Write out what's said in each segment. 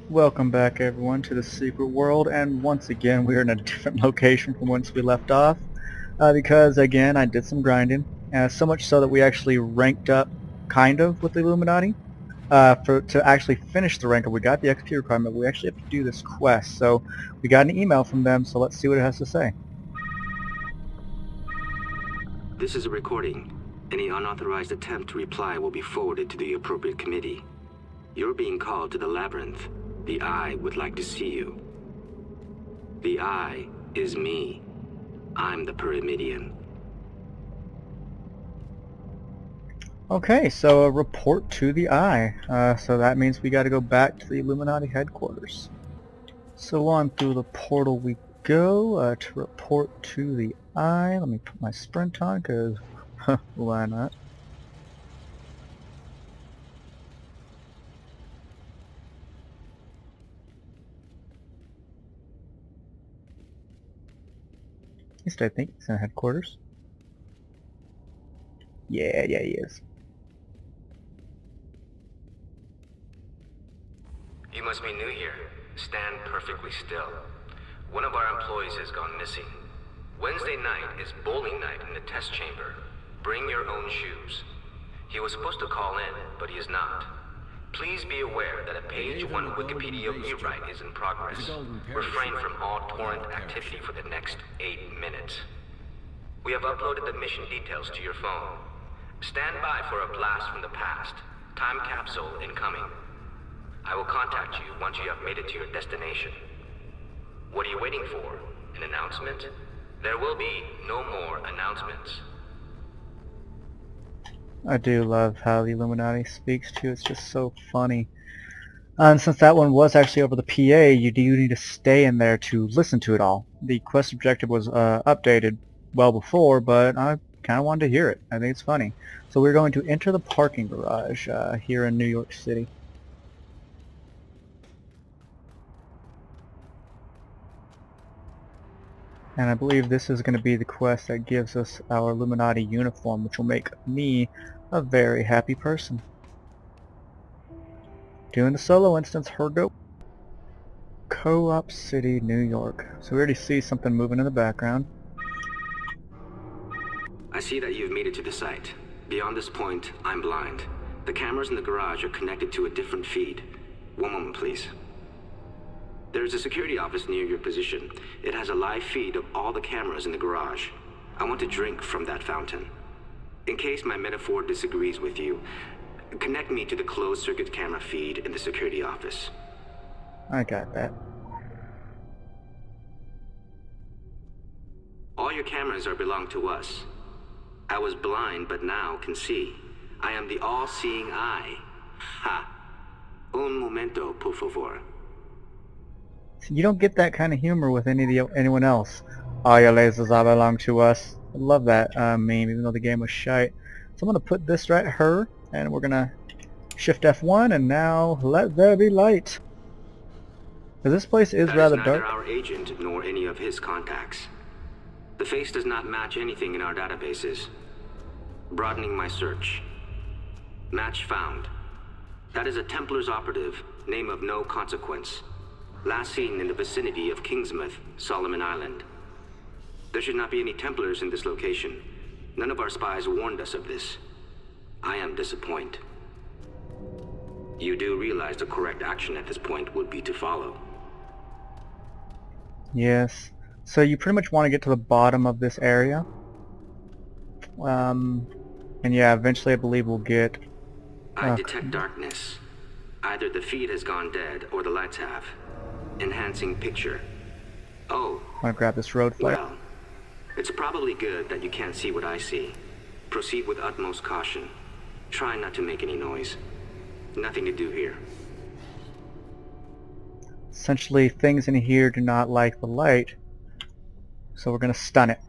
Welcome back everyone to the secret world, and once again we're in a different location from whence we left off, because again I did some grinding, so much so that we actually ranked up kind of with the Illuminati. To actually finish the rank up, we got the XP requirement, we actually have to do this quest, so we got an email from them, so let's see what it has to say. This is a recording. Any unauthorized attempt to reply will be forwarded to the appropriate committee. You're being called to the labyrinth. The Eye would like to see you. The Eye is me. I'm the Pyramidian. Okay, so a report to the Eye. So that means we got to go back to the Illuminati headquarters. So on through the portal we go to report to the Eye. Let me put my sprint on, because why not? At least I think he's in headquarters. Yeah, he is. You must be new here. Stand perfectly still. One of our employees has gone missing. Wednesday night is bowling night in the test chamber. Bring your own shoes. He was supposed to call in, but he is not. Please be aware that a page 1 Wikipedia rewrite is in progress. Refrain from all torrent activity for the next 8 minutes. We have uploaded the mission details to your phone. Stand by for a blast from the past. Time capsule incoming. I will contact you once you have made it to your destination. What are you waiting for? An announcement? There will be no more announcements. I do love how the Illuminati speaks too. It's just so funny. And since that one was actually over the PA, you do need to stay in there to listen to it all. The quest objective was updated well before, but I kind of wanted to hear it. I think it's funny. So we're going to enter the parking garage here in New York City. And I believe this is going to be the quest that gives us our Illuminati uniform, which will make me a very happy person. Doing the solo instance, here we go. Co-op City, New York. So we already see something moving in the background. I see that you've made it to the site. Beyond this point, I'm blind. The cameras in the garage are connected to a different feed. One moment, please. There's a security office near your position. It has a live feed of all the cameras in the garage. I want to drink from that fountain. In case my metaphor disagrees with you, connect me to the closed-circuit camera feed in the security office. I got that. All your cameras belong to us. I was blind, but now can see. I am the all-seeing eye. Ha! Un momento, por favor. You don't get that kind of humor with anyone else. All your lasers belong to us. I love that meme, even though the game was shite. So I'm going to put this right here, and we're going to shift F1, and now let there be light. This place is rather dark. That is neither our agent nor any of his contacts. The face does not match anything in our databases. Broadening my search. Match found. That is a Templar's operative, name of no consequence. Last seen in the vicinity of Kingsmouth, Solomon Island. There should not be any Templars in this location. None of our spies warned us of this. I am disappointed. You do realize the correct action at this point would be to follow. Yes. So you pretty much want to get to the bottom of this area. And yeah, eventually I believe we'll get... I detect darkness. Either the feed has gone dead or the lights have. Enhancing picture. Oh. I'm gonna grab this road flare. Well, it's probably good that you can't see what I see. Proceed with utmost caution. Try not to make any noise. Nothing to do here. Essentially, things in here do not like the light, so we're gonna stun it.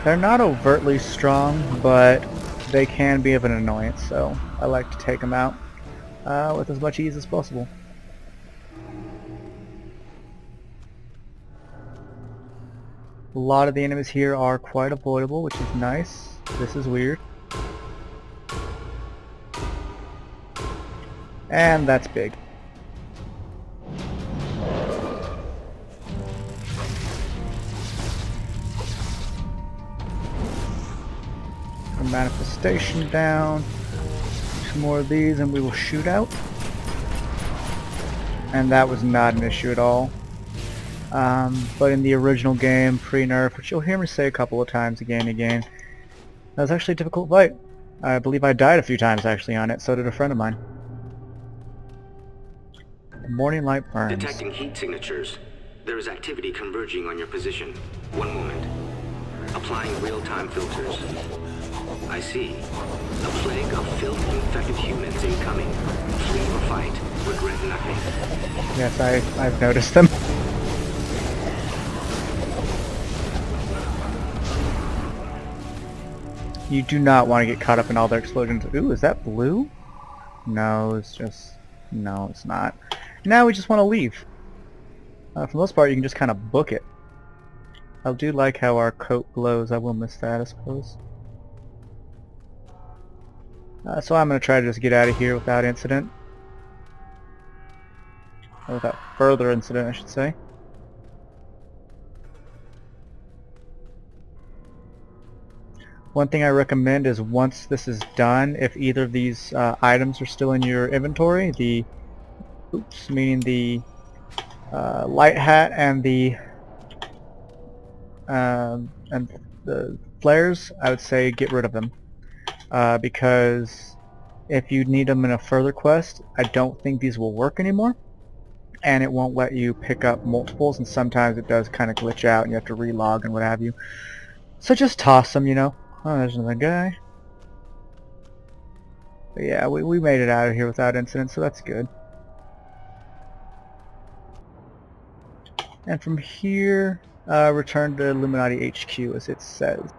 They're not overtly strong, but they can be of an annoyance, so I like to take them out with as much ease as possible. A lot of the enemies here are quite avoidable, which is nice. This is weird. And that's big. A manifestation down. Two more of these and we will shoot out. And that was not an issue at all. But in the original game, pre-nerf, which you'll hear me say a couple of times again and again, that was actually a difficult fight. I believe I died a few times actually on it, so did a friend of mine. Morning light burns. Detecting heat signatures. There is activity converging on your position. One moment. Applying real-time filters. I see. A plague of filth-infected humans incoming. Flee or fight. Regret nothing. Yes, I've noticed them. You do not want to get caught up in all their explosions. Ooh, is that blue? No, it's just... No, it's not. Now we just want to leave. For the most part, you can just kind of book it. I do like how our coat glows. I will miss that, I suppose. So I'm going to try to just get out of here without incident. Or without further incident, I should say. One thing I recommend is once this is done, if either of these items are still in your inventory, the meaning the light hat and the flares, I would say get rid of them, because if you need them in a further quest, I don't think these will work anymore, and it won't let you pick up multiples, and sometimes it does kind of glitch out and you have to relog and what have you. So just toss them, you know. Oh, there's another guy. But yeah, we made it out of here without incident, so that's good. And from here, return to Illuminati HQ, as it says.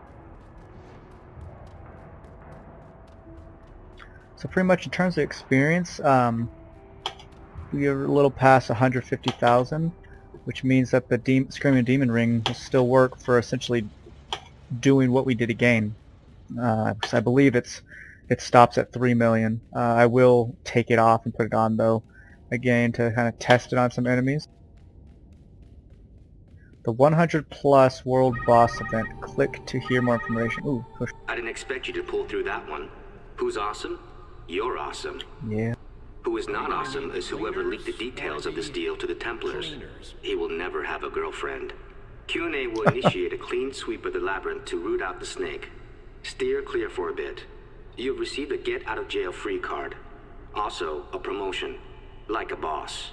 So pretty much in terms of experience, we are a little past 150,000, which means that the Screaming Demon Ring will still work for essentially doing what we did again. Because I believe it stops at 3 million. I will take it off and put it on though, again to kind of test it on some enemies. The 100 plus world boss event. Click to hear more information. Ooh, push. I didn't expect you to pull through that one. Who's awesome? You're awesome. Yeah. Who is not awesome is whoever leaked the details of this deal to the Templars. He will never have a girlfriend. Q&A will initiate a clean sweep of the labyrinth to root out the snake. Steer clear for a bit. You've received a get-out-of-jail-free card. Also, a promotion. Like a boss.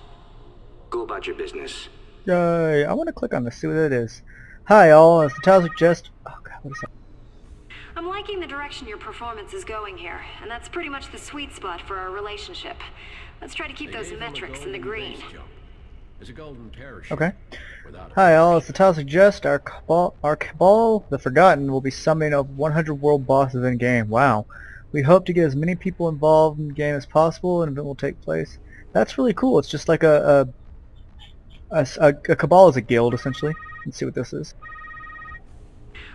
Go about your business. Yay! I want to click on this, see what it is. Hi all, as the title suggests... Oh god, what is that? I'm liking the direction your performance is going here, and that's pretty much the sweet spot for our relationship. Let's try to keep those metrics in the green. Okay. Hi all, as the title suggests, our Cabal, the Forgotten, will be summoning up 100 world bosses in game. Wow. We hope to get as many people involved in the game as possible, and an event will take place. That's really cool. It's just like a Cabal is a guild, essentially. Let's see what this is.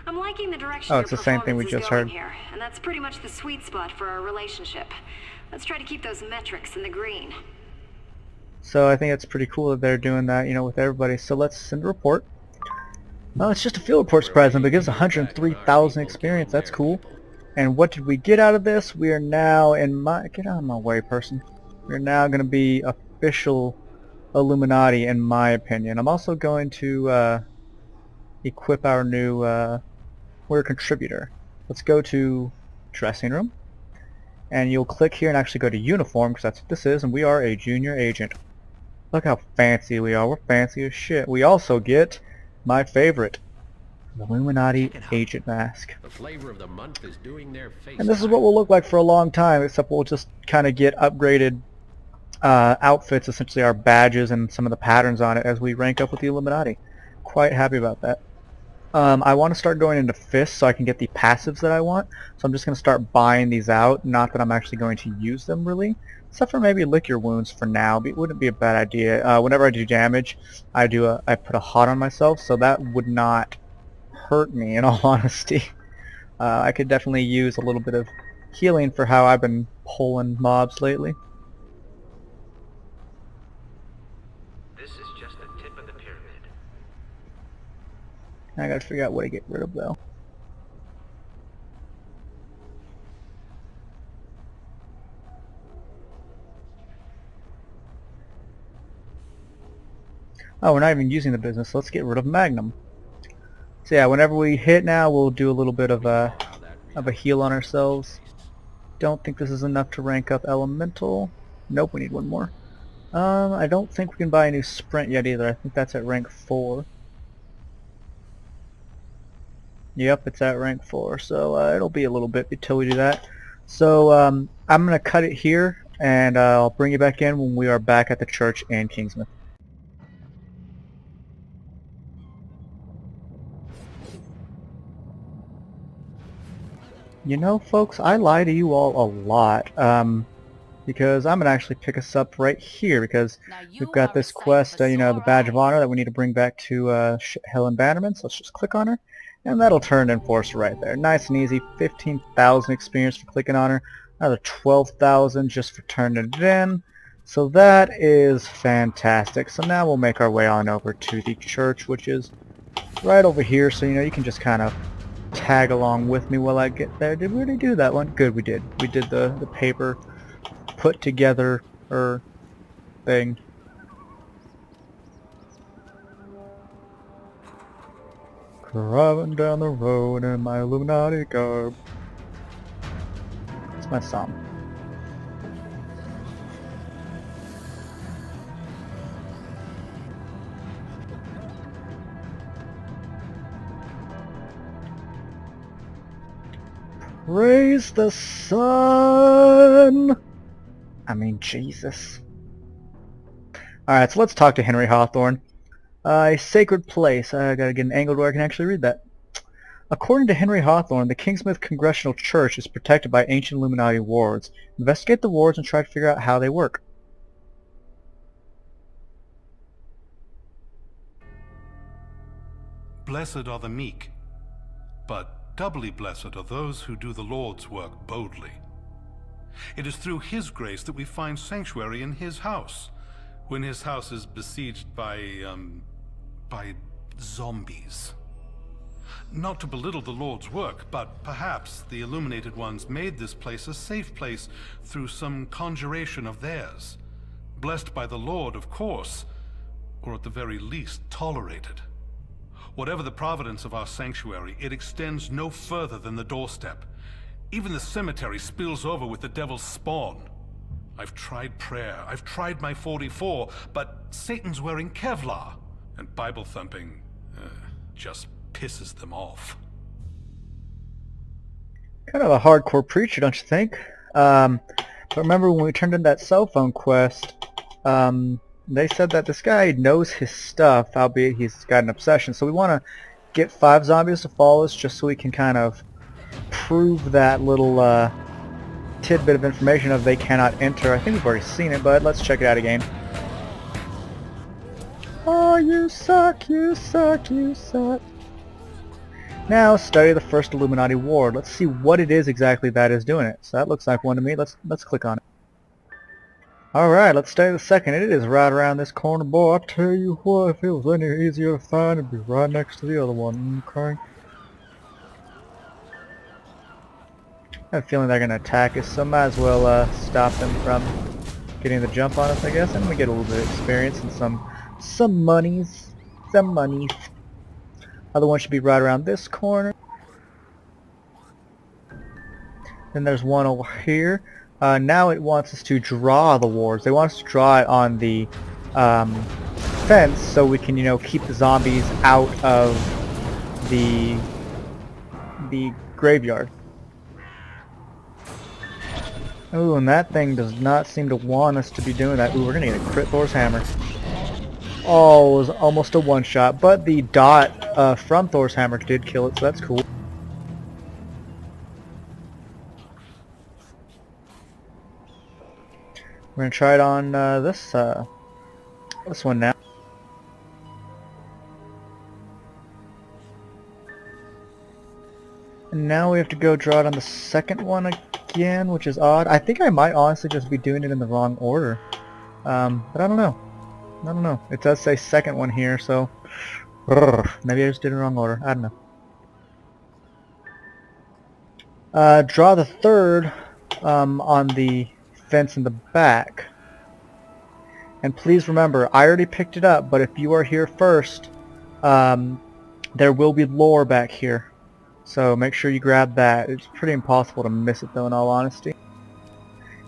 I'm liking the direction it's the same thing we just heard. Here, and that's pretty much the sweet spot for our relationship. Let's try to keep those metrics in the green. So I think it's pretty cool that they're doing that, you know, with everybody. So let's send a report. Well, it's just a field report surprisingly, but it gives 103,000 experience. That's cool. And what did we get out of this? We are now in my... Get out of my way, person. We're now going to be official Illuminati, in my opinion. I'm also going to equip our new... we're a contributor. Let's go to dressing room. And you'll click here and actually go to uniform, because that's what this is, and we are a junior agent. Look how fancy we are. We're fancy as shit. We also get my favorite, the Illuminati agent mask. The flavor of the month is doing their face. And this is what we'll look like for a long time, except we'll just kind of get upgraded outfits, essentially our badges and some of the patterns on it as we rank up with the Illuminati. Quite happy about that. I want to start going into fists so I can get the passives that I want. So I'm just going to start buying these out. Not that I'm actually going to use them really. Except for maybe lick your wounds for now. It wouldn't be a bad idea. Whenever I do damage, I put a hot on myself. So that would not hurt me, in all honesty. I could definitely use a little bit of healing for how I've been pulling mobs lately. This is just the tip of the pyramid. I gotta figure out what to get rid of though. Oh, we're not even using the business. Let's get rid of Magnum. So yeah, whenever we hit now, we'll do a little bit of a heal on ourselves. Don't think this is enough to rank up Elemental. Nope, we need one more. I don't think we can buy a new Sprint yet either. I think that's at rank 4. Yep, it's at rank 4, so it'll be a little bit until we do that. So I'm going to cut it here, and I'll bring you back in when we are back at the church in Kingsmouth. You know, folks, I lie to you all a lot, because I'm going to actually pick us up right here, because we've got this quest, you know, the Badge of Honor that we need to bring back to Helen Bannerman, so let's just click on her, and that'll turn Enforcer right there. Nice and easy, 15,000 experience for clicking on her, another 12,000 just for turning it in, so that is fantastic. So now we'll make our way on over to the church, which is right over here, so you know, you can just kind of tag along with me while I get there. Did we already do that one? Good, we did. We did the paper put together thing. Driving down the road in my Illuminati garb. That's my song. Praise the sun! I mean, Jesus. Alright, so let's talk to Henry Hawthorne. A sacred place. I gotta get an angle where I can actually read that. According to Henry Hawthorne, the Kingsmouth Congregational Church is protected by ancient Illuminati wards. Investigate the wards and try to figure out how they work. Blessed are the meek, but doubly blessed are those who do the Lord's work boldly. It is through His grace that we find sanctuary in His house, when His house is besieged by zombies. Not to belittle the Lord's work, but perhaps the illuminated ones made this place a safe place through some conjuration of theirs. Blessed by the Lord, of course, or at the very least tolerated. Whatever the providence of our sanctuary, it extends no further than the doorstep. Even the cemetery spills over with the devil's spawn. I've tried prayer, I've tried my 44, but Satan's wearing Kevlar, and Bible thumping just pisses them off. Kind of a hardcore preacher, don't you think? But remember when we turned in that cell phone quest, they said that this guy knows his stuff, albeit he's got an obsession. So we want to get 5 zombies to follow us just so we can kind of prove that little tidbit of information of they cannot enter. I think we've already seen it, but let's check it out again. Oh, you suck, you suck, you suck. Now study the first Illuminati ward. Let's see what it is exactly that is doing it. So that looks like one to me. Let's click on it. Alright, let's study the second. It is right around this corner. Boy, I tell you what, if it was any easier to find, it'd be right next to the other one. Okay. I have a feeling they're going to attack us, so might as well stop them from getting the jump on us, I guess. And we get a little bit of experience and some monies. Some monies. Other one should be right around this corner. Then there's one over here. Now it wants us to draw the wards. They want us to draw it on the fence so we can, you know, keep the zombies out of the graveyard. Ooh, and that thing does not seem to want us to be doing that. Ooh, we're gonna get a crit Thor's hammer. Oh, it was almost a one-shot, but the dot from Thor's hammer did kill it, so that's cool. We're gonna try it on this one now. And now we have to go draw it on the second one again, which is odd. I think I might honestly just be doing it in the wrong order. But I don't know. I don't know. It does say second one here, so maybe I just did it in the wrong order. I don't know. Draw the third on the fence in the back. And please remember, I already picked it up, but if you are here first, there will be lore back here. So make sure you grab that. It's pretty impossible to miss it though, in all honesty.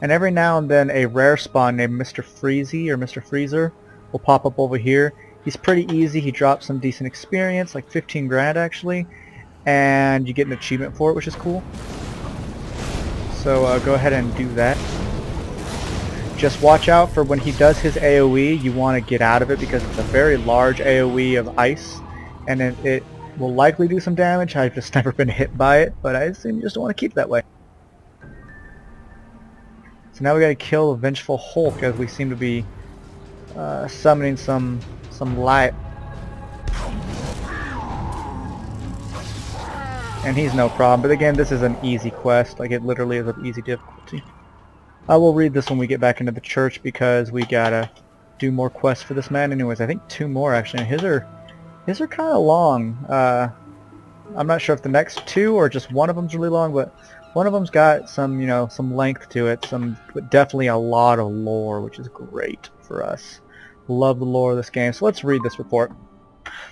And every now and then a rare spawn named Mr. Freezy or Mr. Freezer will pop up over here. He's pretty easy. He drops some decent experience, like 15 grand actually, and you get an achievement for it, which is cool. So go ahead and do that. Just watch out for when he does his AoE, you want to get out of it because it's a very large AoE of ice, and it will likely do some damage. I've just never been hit by it, but I assume you just don't want to keep it that way. So now we gotta kill the Vengeful Hulk as we seem to be summoning some light. And he's no problem, but again, this is an easy quest. Like, it literally is of easy difficulty. I will read this when we get back into the church because we gotta do more quests for this man anyways. I think 2 more actually. His are kind of long. I'm not sure if the next 2 or just one of them's really long, but one of them's got some, you know, some length to it, but definitely a lot of lore, which is great for us. Love the lore of this game. So let's read this report.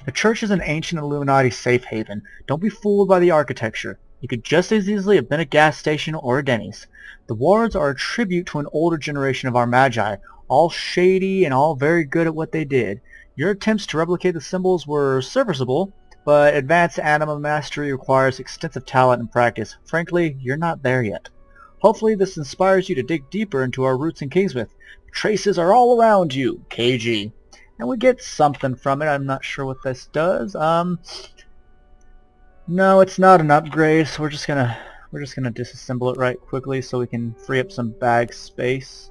The church is an ancient Illuminati safe haven. Don't be fooled by the architecture. It could just as easily have been a gas station or a Denny's. The wards are a tribute to an older generation of our magi, all shady and all very good at what they did. Your attempts to replicate the symbols were serviceable, but advanced anima mastery requires extensive talent and practice. Frankly, you're not there yet. Hopefully this inspires you to dig deeper into our roots in Kingsmouth. Traces are all around you, KG. And we get something from it. I'm not sure what this does. No, it's not an upgrade, so we're just gonna disassemble it right quickly so we can free up some bag space.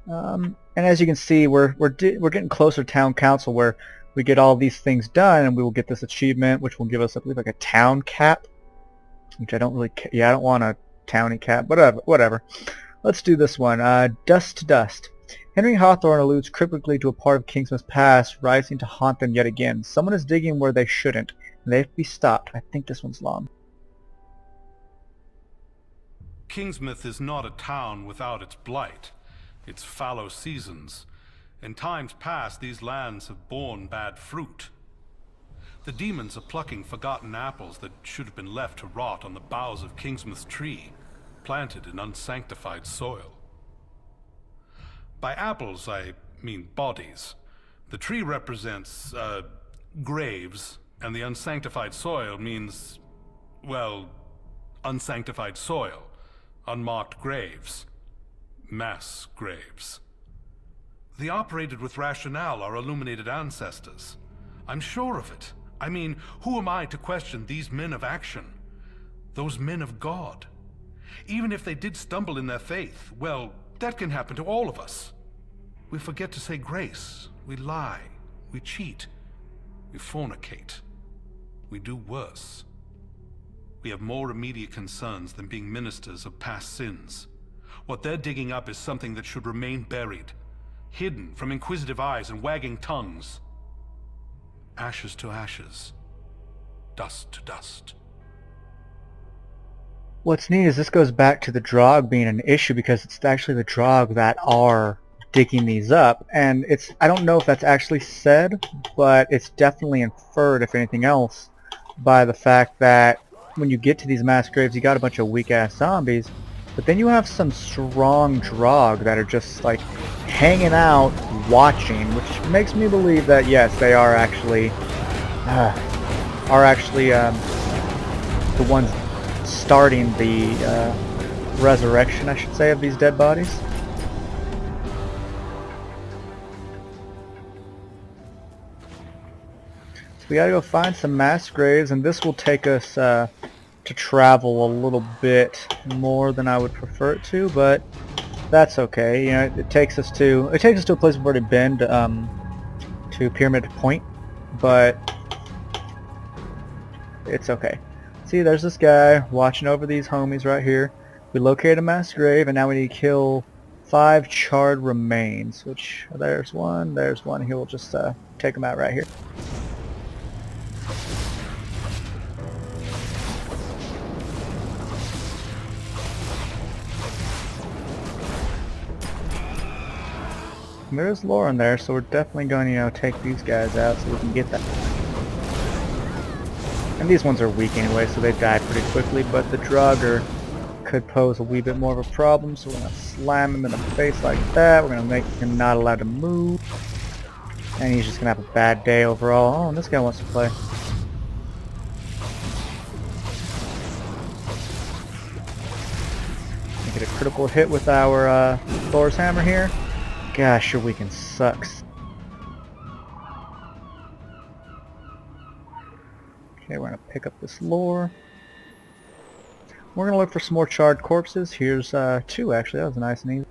And as you can see, we're getting closer to town council where we get all these things done, and we will get this achievement, which will give us, I believe, like a town cap, which I don't really. Yeah, I don't want a townie cap, but whatever. Let's do this one. Dust to dust. Henry Hawthorne alludes cryptically to a part of Kingsmouth's past rising to haunt them yet again. Someone is digging where they shouldn't, and they have to be stopped. I think this one's long. Kingsmouth is not a town without its blight, its fallow seasons. In times past, these lands have borne bad fruit. The demons are plucking forgotten apples that should have been left to rot on the boughs of Kingsmouth's tree, planted in unsanctified soil. By apples, I mean bodies. The tree represents, graves, and the unsanctified soil means, well, unsanctified soil, unmarked graves, mass graves. They operated with rationale, our illuminated ancestors. I'm sure of it. I mean, who am I to question these men of action? Those men of God. Even if they did stumble in their faith, well, that can happen to all of us. We forget to say grace. We lie. We cheat. We fornicate. We do worse. We have more immediate concerns than being ministers of past sins. What they're digging up is something that should remain buried, hidden from inquisitive eyes and wagging tongues. Ashes to ashes. Dust to dust. What's neat is this goes back to the Drog being an issue because it's actually the Drog that are digging these up, and I don't know if that's actually said, but it's definitely inferred, if anything else, by the fact that when you get to these mass graves, you got a bunch of weak-ass zombies, but then you have some strong Drog that are just like hanging out, watching, which makes me believe that yes, they are actually the ones starting the resurrection, I should say, of these dead bodies. So we gotta go find some mass graves, and this will take us to travel a little bit more than I would prefer it to, but that's okay. You know, it takes us to a place we've already been to Pyramid Point, but it's okay. See, there's this guy watching over these homies right here. We located a mass grave, and now we need to kill 5 charred remains, which, there's one. Here, we'll just take them out right here. There is lore in there, so we're definitely going to, take these guys out so we can get that. And these ones are weak anyway, so they die pretty quickly, but the Draugr could pose a wee bit more of a problem, so we're going to slam him in the face like that. We're going to make him not allowed to move. And he's just going to have a bad day overall. Oh, and this guy wants to play. Get a critical hit with our Thor's hammer here. Gosh, your weekend sucks. Okay, we're gonna pick up this lore. We're gonna look for some more charred corpses. Here's 2 actually. That was nice and easy.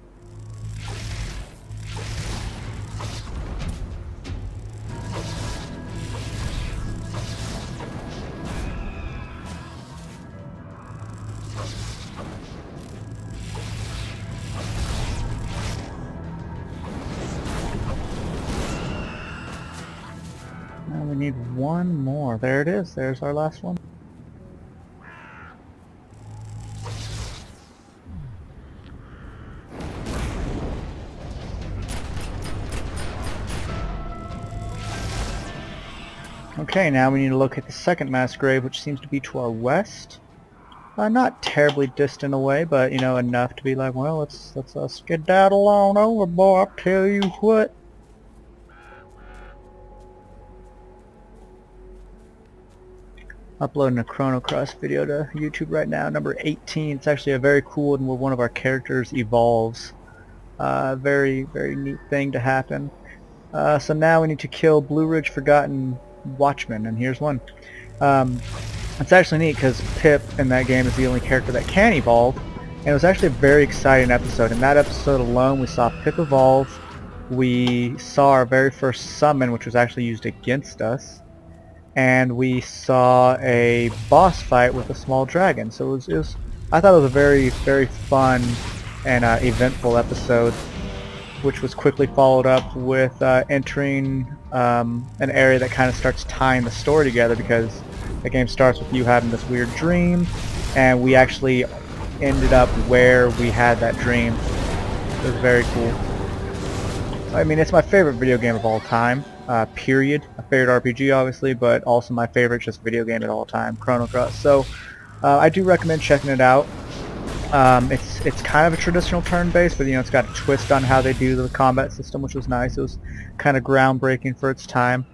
We need one more. There it is. There's our last one. Okay, now we need to locate the second mass grave, which seems to be to our west. Not terribly distant away, but enough to be like, well, let's skedaddle on over, boy. I'll tell you what. Uploading a Chrono Cross video to YouTube right now, number 18. It's actually a very cool one where one of our characters evolves. Very, very neat thing to happen. So now we need to kill Blue Ridge Forgotten Watchman, and here's one. It's actually neat because Pip in that game is the only character that can evolve, and it was actually a very exciting episode. In that episode alone, we saw Pip evolve. We saw our very first summon, which was actually used against us. And we saw a boss fight with a small dragon. So it was I thought it was a very, very fun and eventful episode, which was quickly followed up with entering an area that kind of starts tying the story together, because the game starts with you having this weird dream, and we actually ended up where we had that dream. It was very cool. I mean, it's my favorite video game of all time. Period. My favorite RPG, obviously, but also my favorite just video game at all time, Chrono Cross. So I do recommend checking it out. It's kind of a traditional turn-based, but it's got a twist on how they do the combat system, which was nice. It was kind of groundbreaking for its time.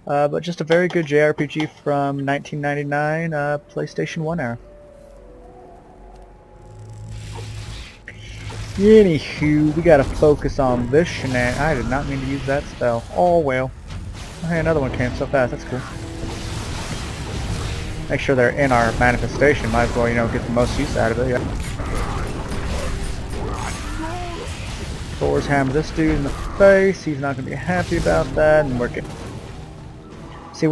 But just a very good JRPG from 1999, PlayStation 1 era. Anywho, we gotta focus on this shenanigans. I did not mean to use that spell. Oh well. Oh, hey, another one came so fast. That's cool. Make sure they're in our manifestation. Might as well, get the most use out of it. Yeah. Thor's hammer this dude in the face. He's not gonna be happy about that, and we're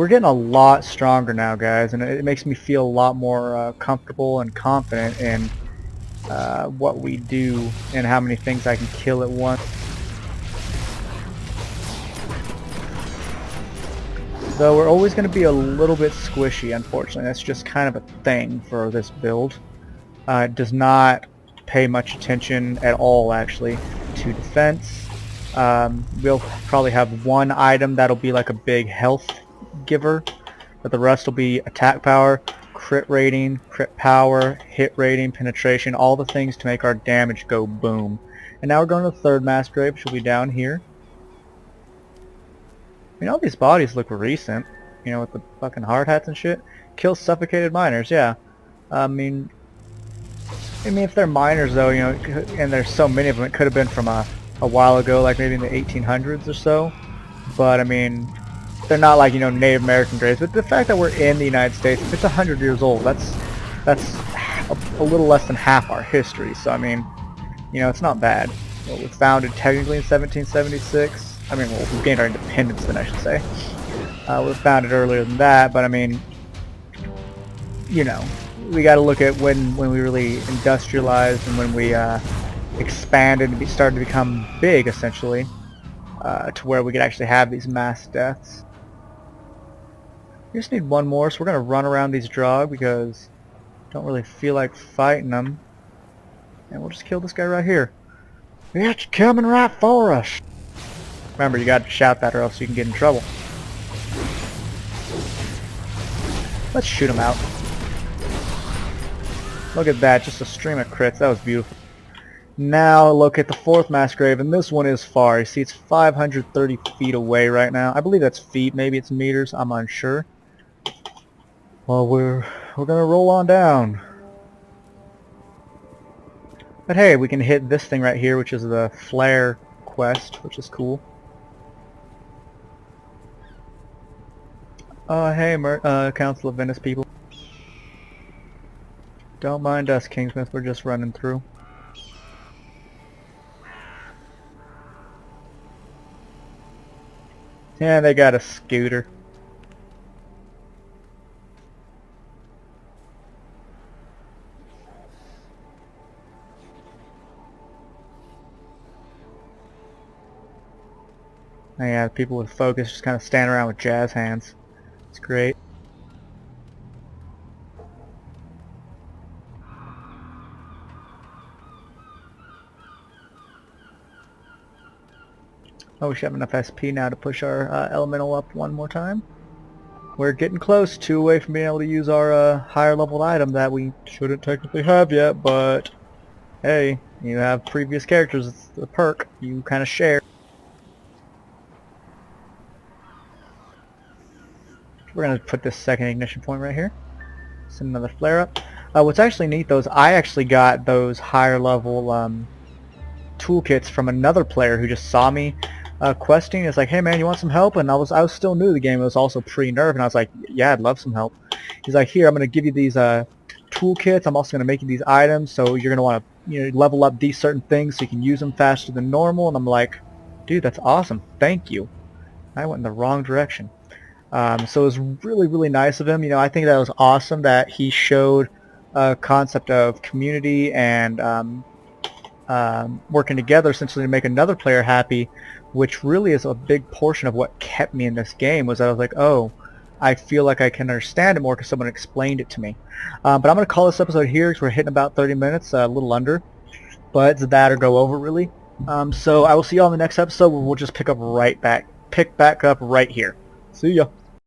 getting a lot stronger now, guys, and it makes me feel a lot more comfortable and confident in what we do and how many things I can kill at once. Though we're always going to be a little bit squishy, unfortunately. That's just kind of a thing for this build. It does not pay much attention at all, actually, to defense. We'll probably have one item that'll be like a big health giver, but the rest will be attack power, crit rating, crit power, hit rating, penetration, all the things to make our damage go boom. And now we're going to the third mass grave, which will be down here. I mean, all these bodies look recent, with the fucking hard hats and shit. Kill suffocated miners, yeah. I mean, if they're miners though, and there's so many of them, it could have been from a while ago, like maybe in the 1800s or so. But I mean, they're not like Native American graves. But the fact that we're in the United States, if it's 100 years old, that's a little less than half our history. So I mean, it's not bad. It was founded technically in 1776. I mean, well, we gained our independence then, I should say. We found it earlier than that, but I mean, you know, we got to look at when we really industrialized and when we expanded and started to become big, essentially, to where we could actually have these mass deaths. We just need one more, so we're gonna run around these Drog because I don't really feel like fighting them, and we'll just kill this guy right here. It's coming right for us. Remember, you got to shout that or else you can get in trouble. Let's shoot him out. Look at that, just a stream of crits. That was beautiful. Now look at the fourth mass grave, and this one is far. You see, it's 530 feet away right now. I believe that's feet, maybe it's meters. I'm unsure. Well, we're gonna roll on down. But hey, we can hit this thing right here, which is the flare quest, which is cool. Hey, Council of Venice people. Don't mind us, Kingsmith. We're just running through. Yeah, they got a scooter. Yeah, people with focus just kind of stand around with jazz hands. It's great. Oh, we should have enough SP now to push our elemental up one more time. We're getting close, 2 away from being able to use our higher leveled item that we shouldn't technically have yet, but hey, you have previous characters, it's a perk, you kind of share. We're going to put this second ignition point right here. Send another flare up. What's actually neat though is I actually got those higher level toolkits from another player who just saw me questing. It's like, hey man, you want some help? And I was still new to the game. It was also pre-nerf, and I was like, yeah, I'd love some help. He's like, here, I'm going to give you these toolkits. I'm also going to make you these items, so you're going to want to level up these certain things so you can use them faster than normal. And I'm like, dude, that's awesome. Thank you. I went in the wrong direction. So it was really, really nice of him. I think that was awesome that he showed a concept of community and working together essentially to make another player happy, which really is a big portion of what kept me in this game. Was I was like, oh, I feel like I can understand it more because someone explained it to me. But I'm going to call this episode here because we're hitting about 30 minutes, a little under, but it's that or go over really. So I will see you all in the next episode where we'll just pick back up right here. See ya.